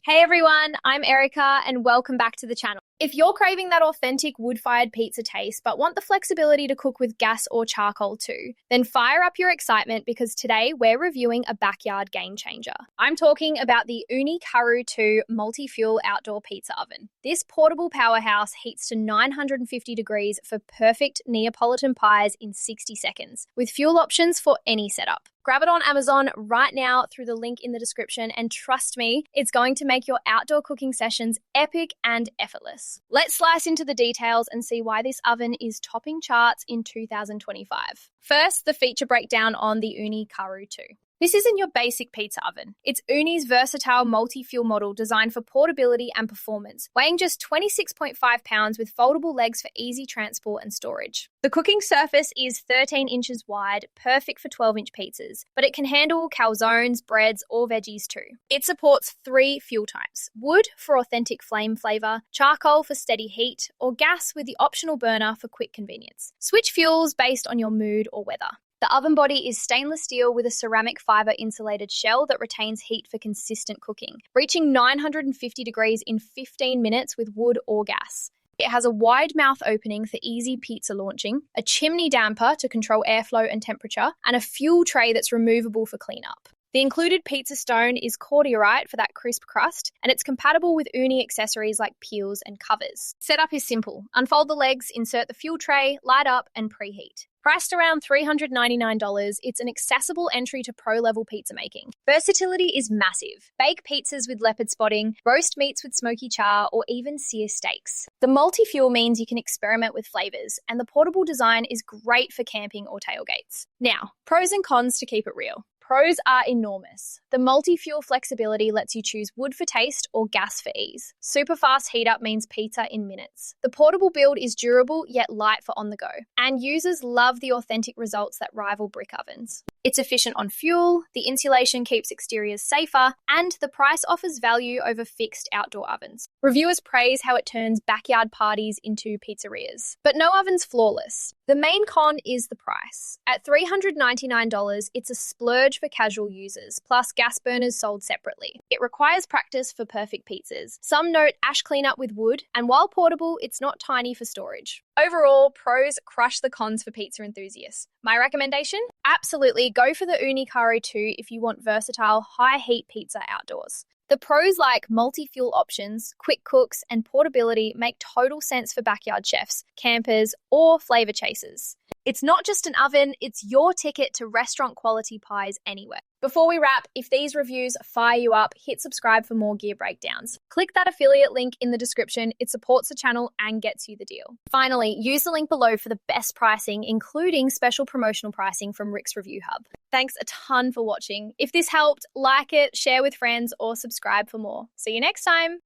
Hey everyone, I'm Erica and welcome back to the channel. If you're craving that authentic wood-fired pizza taste but want the flexibility to cook with gas or charcoal too, then fire up your excitement because today we're reviewing a backyard game changer. I'm talking about the Ooni Karu 2 multi-fuel outdoor pizza oven. This portable powerhouse heats to 950 degrees for perfect Neapolitan pies in 60 seconds, with fuel options for any setup. Grab it on Amazon right now through the link in the description, and trust me, it's going to make your outdoor cooking sessions epic and effortless. Let's slice into the details and see why this oven is topping charts in 2025. First, the feature breakdown on the Ooni Karu 2. This isn't your basic pizza oven. It's Ooni's versatile multi-fuel model designed for portability and performance, weighing just 26.5 pounds with foldable legs for easy transport and storage. The cooking surface is 13 inches wide, perfect for 12-inch pizzas, but it can handle calzones, breads, or veggies too. It supports 3 fuel types: wood for authentic flame flavor, charcoal for steady heat, or gas with the optional burner for quick convenience. Switch fuels based on your mood or weather. The oven body is stainless steel with a ceramic fiber insulated shell that retains heat for consistent cooking, reaching 950 degrees in 15 minutes with wood or gas. It has a wide mouth opening for easy pizza launching, a chimney damper to control airflow and temperature, and a fuel tray that's removable for cleanup. The included pizza stone is cordiorite for that crisp crust, and it's compatible with Ooni accessories like peels and covers. Setup is simple. Unfold the legs, insert the fuel tray, light up, and preheat. Priced around $399, it's an accessible entry to pro-level pizza making. Versatility is massive. Bake pizzas with leopard spotting, roast meats with smoky char, or even sear steaks. The multi-fuel means you can experiment with flavors, and the portable design is great for camping or tailgates. Now, pros and cons to keep it real. Pros are enormous. The multi-fuel flexibility lets you choose wood for taste or gas for ease. Super fast heat up means pizza in minutes. The portable build is durable yet light for on the go, and users love the authentic results that rival brick ovens. It's efficient on fuel, the insulation keeps exteriors safer, and the price offers value over fixed outdoor ovens. Reviewers praise how it turns backyard parties into pizzerias. But no oven's flawless. The main con is the price. At $399, it's a splurge for casual users, plus gas burners sold separately. It requires practice for perfect pizzas. Some note ash cleanup with wood, and while portable, it's not tiny for storage. Overall, pros crush the cons for pizza enthusiasts. My recommendation? Absolutely, go for the Ooni Karu 2 if you want versatile, high-heat pizza outdoors. The pros like multi-fuel options, quick cooks, and portability make total sense for backyard chefs, campers, or flavor chasers. It's not just an oven, it's your ticket to restaurant-quality pies anywhere. Before we wrap, if these reviews fire you up, hit subscribe for more gear breakdowns. Click that affiliate link in the description. It supports the channel and gets you the deal. Finally, use the link below for the best pricing, including special promotional pricing from Rick's Review Hub. Thanks a ton for watching. If this helped, like it, share with friends, or subscribe for more. See you next time.